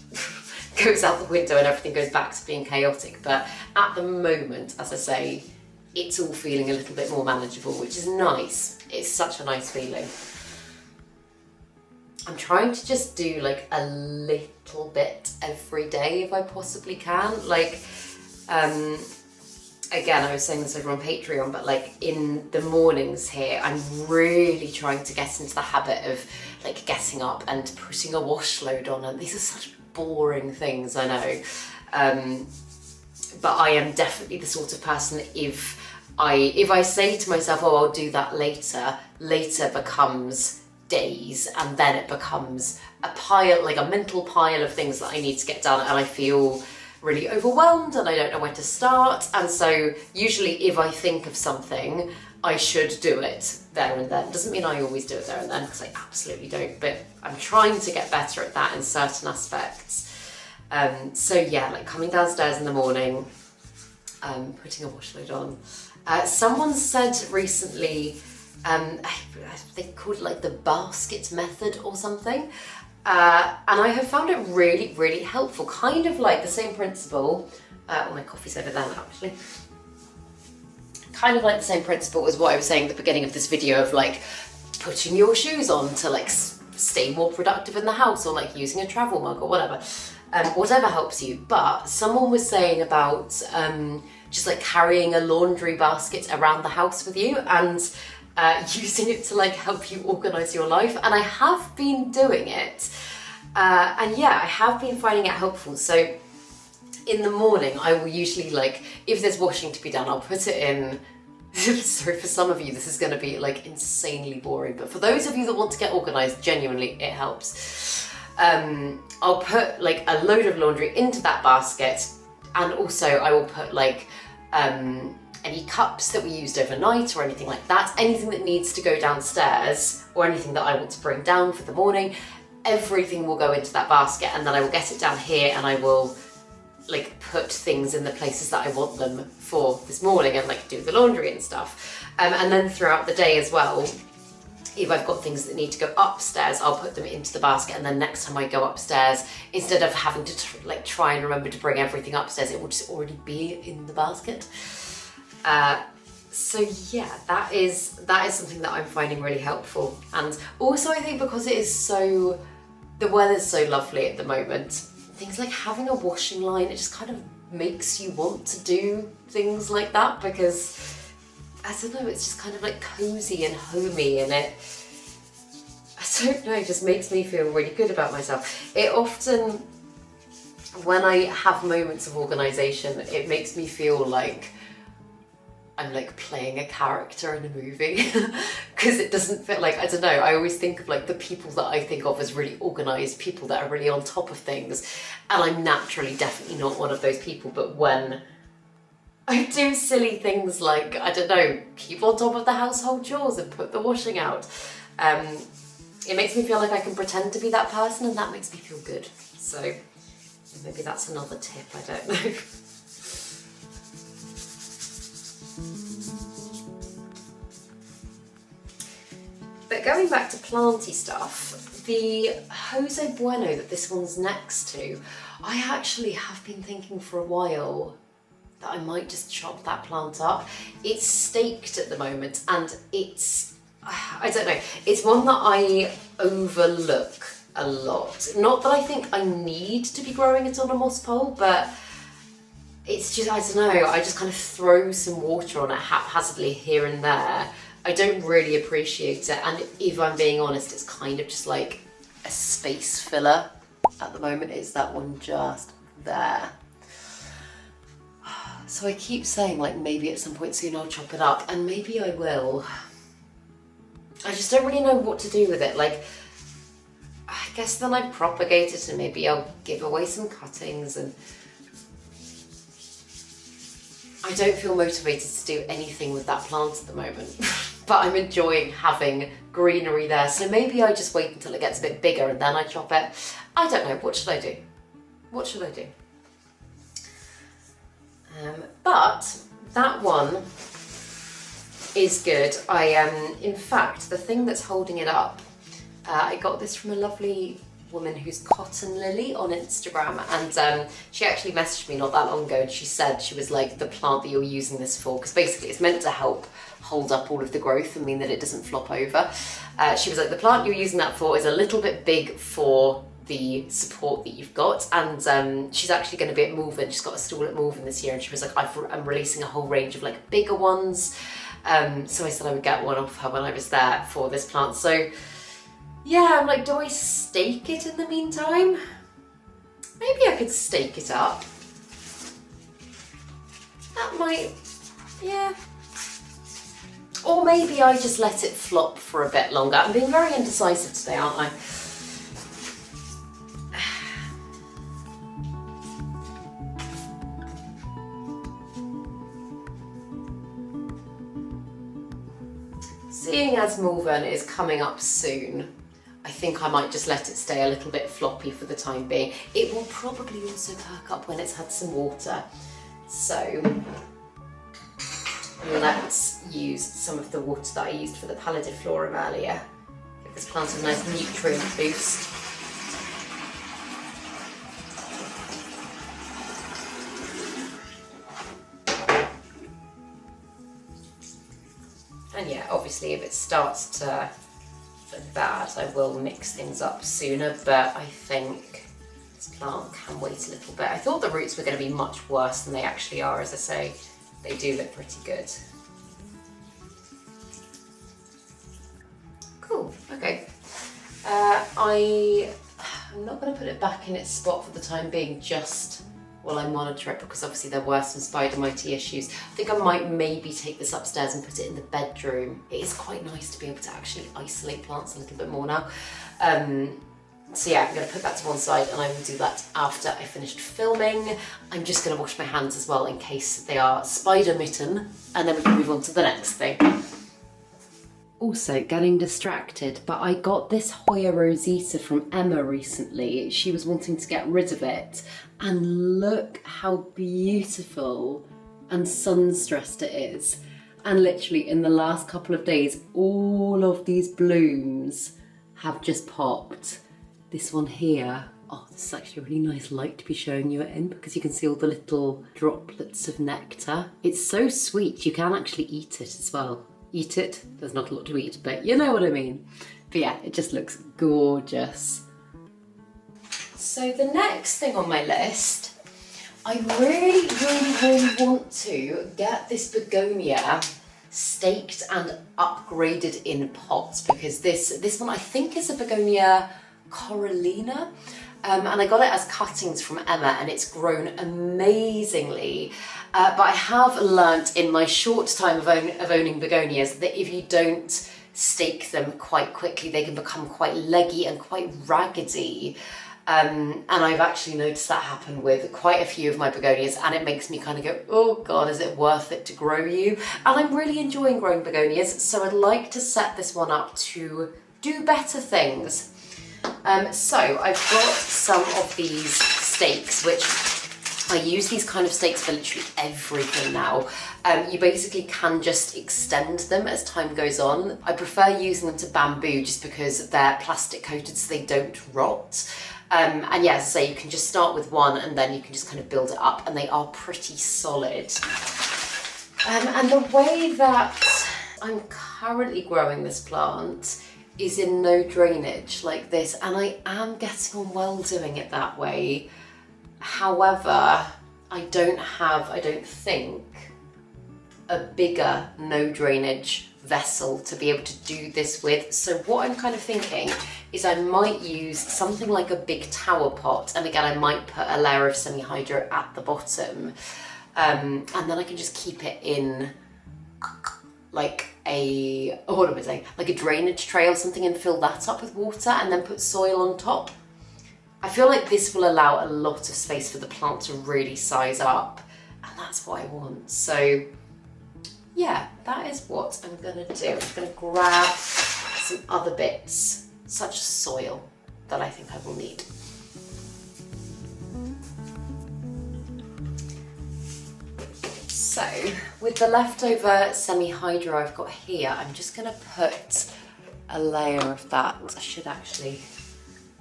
[SPEAKER 1] goes out the window and everything goes back to being chaotic. But at the moment, as I say, it's all feeling a little bit more manageable, which is nice. It's such a nice feeling. I'm trying to just do like a little bit every day if I possibly can. Like, again, I was saying this over on Patreon, but like in the mornings here, I'm really trying to get into the habit of like getting up and putting a wash load on. And these are such boring things, I know. But I am definitely the sort of person that if I say to myself, oh, I'll do that later, later becomes days, and then it becomes a pile, like a mental pile of things that I need to get done, and I feel really overwhelmed and I don't know where to start. And so usually if I think of something, I should do it there and then. Doesn't mean I always do it there and then, because I absolutely don't, but I'm trying to get better at that in certain aspects. So yeah, like coming downstairs in the morning, putting a wash load on. Someone said recently, they called it like the basket method or something. And I have found it really, really helpful. Kind of like the same principle. Oh, my coffee's over there now, actually. Kind of like the same principle as what I was saying at the beginning of this video of like putting your shoes on to like stay more productive in the house, or like using a travel mug or whatever. Whatever helps you. But someone was saying about just like carrying a laundry basket around the house with you and using it to like help you organize your life. And I have been doing it. And yeah, I have been finding it helpful. So in the morning, I will usually like, if there's washing to be done, I'll put it in. Sorry, for some of you, this is going to be like insanely boring, but for those of you that want to get organized, genuinely, it helps. I'll put like a load of laundry into that basket, and also I will put like any cups that we used overnight or anything like that, anything that needs to go downstairs or anything that I want to bring down for the morning, everything will go into that basket, and then I will get it down here and I will like put things in the places that I want them for this morning and like do the laundry and stuff. And then throughout the day as well, if I've got things that need to go upstairs, I'll put them into the basket, and then next time I go upstairs, instead of having to try and remember to bring everything upstairs, it will just already be in the basket. So yeah, that is something that I'm finding really helpful. And also I think because it is the weather's so lovely at the moment, things like having a washing line, it just kind of makes you want to do things like that, because I don't know, it's just kind of like cozy and homey, and it, I don't know, it just makes me feel really good about myself. It often, when I have moments of organisation, it makes me feel like I'm like playing a character in a movie, because it doesn't feel like, I don't know, I always think of like the people that I think of as really organised, people that are really on top of things, and I'm naturally definitely not one of those people. But when I do silly things like, I don't know, keep on top of the household chores and put the washing out, it makes me feel like I can pretend to be that person, and that makes me feel good. So maybe that's another tip, I don't know. But going back to planty stuff, the Jose Bueno that this one's next to, I actually have been thinking for a while that I might just chop that plant up. It's staked at the moment, and it's, I don't know, it's one that I overlook a lot. Not that I think I need to be growing it on a moss pole, but it's just, I don't know, I just kind of throw some water on it haphazardly here and there. I don't really appreciate it, and if I'm being honest, it's kind of just like a space filler at the moment. Is that one just there? So I keep saying like maybe at some point soon I'll chop it up, and maybe I will. I just don't really know what to do with it. Like, I guess then I propagate it, and maybe I'll give away some cuttings, and I don't feel motivated to do anything with that plant at the moment. But I'm enjoying having greenery there, so maybe I just wait until it gets a bit bigger and then I chop it. I don't know, what should I do? What should I do? But that one is good. In fact, the thing that's holding it up, I got this from a lovely woman who's Cotton Lily on Instagram, and she actually messaged me not that long ago, and she said, she was like, the plant that you're using this for, because basically it's meant to help hold up all of the growth and mean that it doesn't flop over. She was like, the plant you're using that for is a little bit big for the support that you've got, and she's actually going to be at Malvern. She's got a stall at Malvern this year, and she was like, I'm releasing a whole range of like bigger ones, so I said I would get one off her when I was there for this plant. So yeah, I'm like, do I stake it in the meantime? Maybe I could stake it up. That might, yeah. Or maybe I just let it flop for a bit longer. I'm being very indecisive today, aren't I? Seeing as Malvern is coming up soon, I think I might just let it stay a little bit floppy for the time being. It will probably also perk up when it's had some water. So let's use some of the water that I used for the Pallidiflorum earlier. Give this plant a nice nutrient boost. And yeah, obviously if it starts to look bad, I will mix things up sooner, but I think this plant can wait a little bit. I thought the roots were going to be much worse than they actually are, as I say. They do look pretty good. Cool, okay. I'm not going to put it back in its spot for the time being, just while I monitor it, because obviously there were some spider mitey issues. I think I might maybe take this upstairs and put it in the bedroom. It is quite nice to be able to actually isolate plants a little bit more now. So yeah, I'm going to put that to one side, and I will do that after I finished filming. I'm just going to wash my hands as well in case they are spider mitten, and then we can move on to the next thing. Also getting distracted, but I got this Hoya rosita from Emma recently. She was wanting to get rid of it, and look how beautiful and sun-stressed it is. And literally in the last couple of days, all of these blooms have just popped. This one here, oh, this is actually a really nice light to be showing you it in, because you can see all the little droplets of nectar. It's so sweet, you can actually eat it as well. Eat it, there's not a lot to eat, but you know what I mean. But yeah, it just looks gorgeous. So the next thing on my list, I really want to get this begonia staked and upgraded in pots, because this one I think is a begonia corallina, and I got it as cuttings from Emma, and it's grown amazingly. But I have learnt in my short time of owning begonias that if you don't stake them quite quickly, they can become quite leggy and quite raggedy. And I've actually noticed that happen with quite a few of my begonias, and it makes me kind of go, oh God, is it worth it to grow you? And I'm really enjoying growing begonias, so I'd like to set this one up to do better things. So I've got some of these stakes, which I use these kind of stakes for literally everything now. You basically can just extend them as time goes on. I prefer using them to bamboo just because they're plastic coated so they don't rot. And yeah, as I say, you can just start with one and then you can just kind of build it up, and they are pretty solid. And the way that I'm currently growing this plant is in no drainage like this, and I am getting on well doing it that way. However, I don't think, a bigger no drainage vessel to be able to do this with. So what I'm kind of thinking is I might use something like a big tower pot, and again I might put a layer of semi-hydro at the bottom, and then I can just keep it in like a, what am I saying, like a drainage tray or something, and fill that up with water and then put soil on top. I feel like this will allow a lot of space for the plant to really size up, and that's what I want. So yeah, that is what I'm gonna do. I'm gonna grab some other bits, such as soil, that I think I will need. So with the leftover semi-hydro I've got here, I'm just gonna put a layer of that. I should actually,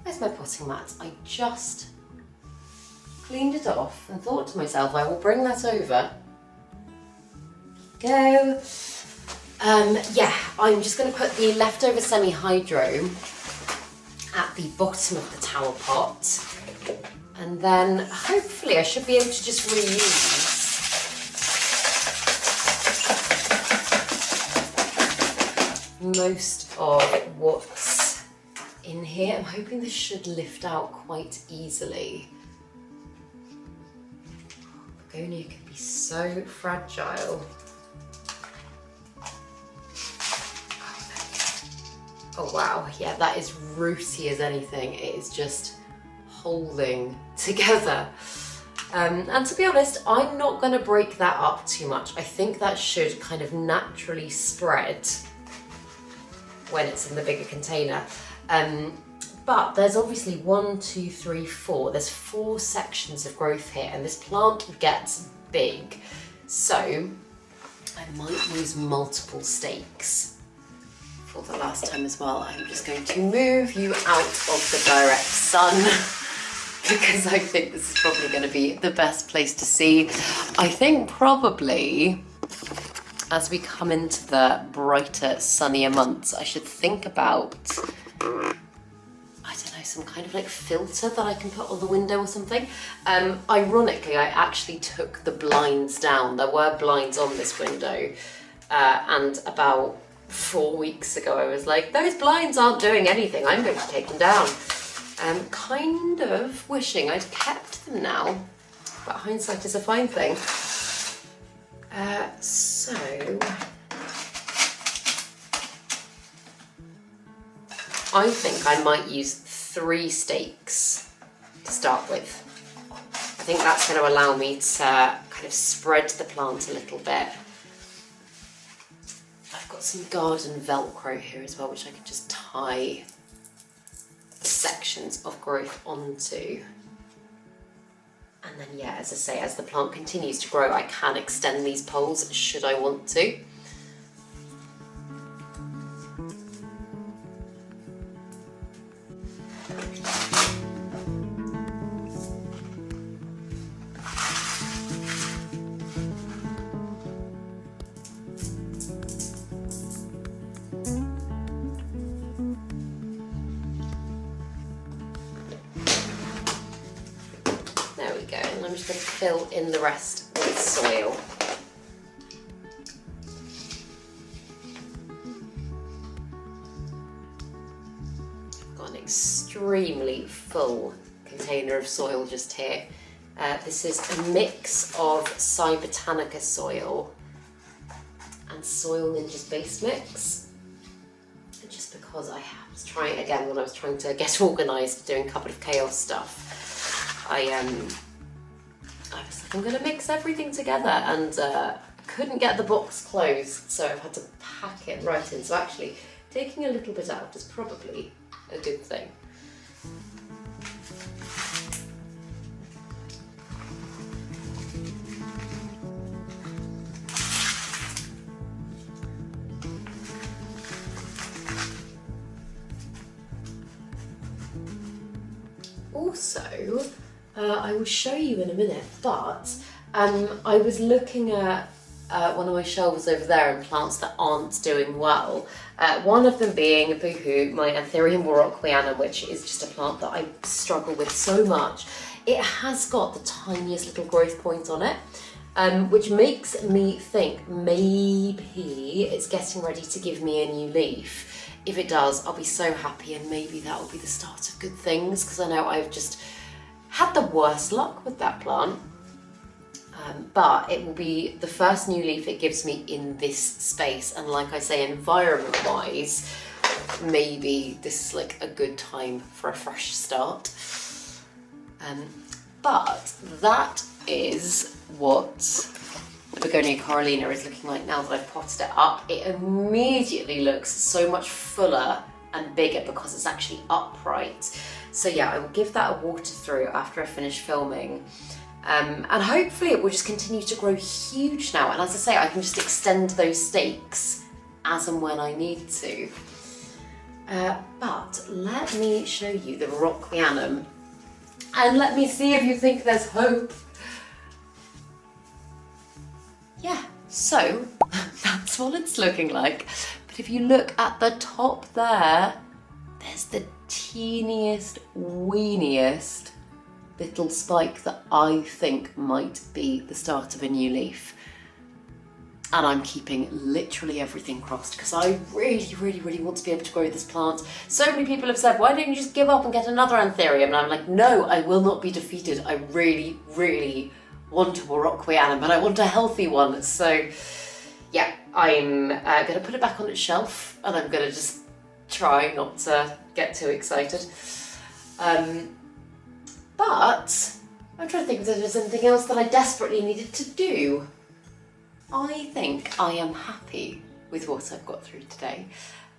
[SPEAKER 1] where's my potting mat? I just cleaned it off and thought to myself, I will bring that over. Go. Yeah, I'm just going to put the leftover semi-hydro at the bottom of the tower pot, and then hopefully I should be able to just reuse most of what's in here. I'm hoping this should lift out quite easily. Begonia can be so fragile. Oh wow, yeah, that is rooty as anything. It is just holding together. And to be honest, I'm not going to break that up too much. I think that should kind of naturally spread when it's in the bigger container. But there's obviously 1, 2, 3, 4. There's 4 sections of growth here, and this plant gets big. So I might use multiple stakes for the last time as well. I'm just going to move you out of the direct sun because I think this is probably going to be the best place to see. I think probably as we come into the brighter, sunnier months, I should think about, I don't know, some kind of like filter that I can put on the window or something. Ironically, I actually took the blinds down. There were blinds on this window, and about 4 weeks ago I was like, those blinds aren't doing anything, I'm going to take them down. Kind of wishing I'd kept them now, but hindsight is a fine thing. So I think I might use 3 stakes to start with. I think that's going to allow me to kind of spread the plant a little bit. I've got some garden Velcro here as well, which I can just tie sections of growth onto. And then, yeah, as I say, as the plant continues to grow, I can extend these poles should I want to. There we go, and I'm just going to fill in the rest with soil. I've got an extremely full container of soil just here. This is a mix of Cybotanica soil and Soil Ninja's base mix. And just because I was trying, again, when I was trying to get organised doing Cupboard of Chaos stuff, I was like, I'm going to mix everything together, and couldn't get the box closed, so I've had to pack it right in. So actually, taking a little bit out is probably a good thing. Also, I will show you in a minute, but I was looking at one of my shelves over there and plants that aren't doing well. One of them being Boohoo, my Anthurium warocqueana, which is just a plant that I struggle with so much. It has got the tiniest little growth point on it, which makes me think maybe it's getting ready to give me a new leaf. If it does, I'll be so happy, and maybe that will be the start of good things, because I know I've just had the worst luck with that plant. But it will be the first new leaf it gives me in this space, and like I say, environment-wise, maybe this is like a good time for a fresh start. But that is what the Begonia Coralina is looking like now that I've potted it up. It immediately looks so much fuller and bigger because it's actually upright. So yeah, I will give that a water through after I finish filming. And hopefully it will just continue to grow huge now. And as I say, I can just extend those stakes as and when I need to. But let me show you the Warocqueanum, and let me see if you think there's hope. Yeah, so that's what it's looking like. But if you look at the top there, there's the teeniest, weeniest little spike that I think might be the start of a new leaf. And I'm keeping literally everything crossed because I really, really, really want to be able to grow this plant. So many people have said, why don't you just give up and get another Anthurium? And I'm like, no, I will not be defeated. I really, really want a Warocqueanum, but I want a healthy one. So yeah, I'm going to put it back on its shelf, and I'm going to just try not to get too excited. But I'm trying to think if there's anything else that I desperately needed to do. I think I am happy with what I've got through today.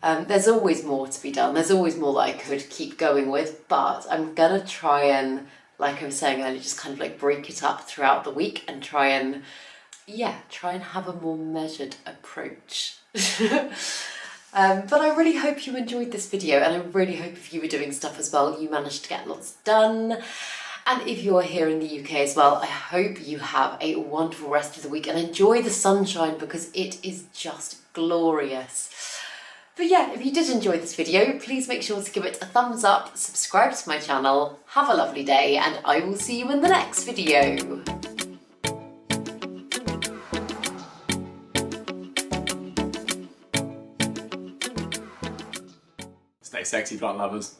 [SPEAKER 1] There's always more to be done. There's always more that I could keep going with, but I'm gonna try and, like I was saying earlier, just kind of like break it up throughout the week and try and have a more measured approach. But I really hope you enjoyed this video, and I really hope if you were doing stuff as well, you managed to get lots done. And if you're here in the UK as well, I hope you have a wonderful rest of the week and enjoy the sunshine, because it is just glorious. But yeah, if you did enjoy this video, please make sure to give it a thumbs up, subscribe to my channel, have a lovely day, and I will see you in the next video.
[SPEAKER 2] Stay sexy, plant lovers.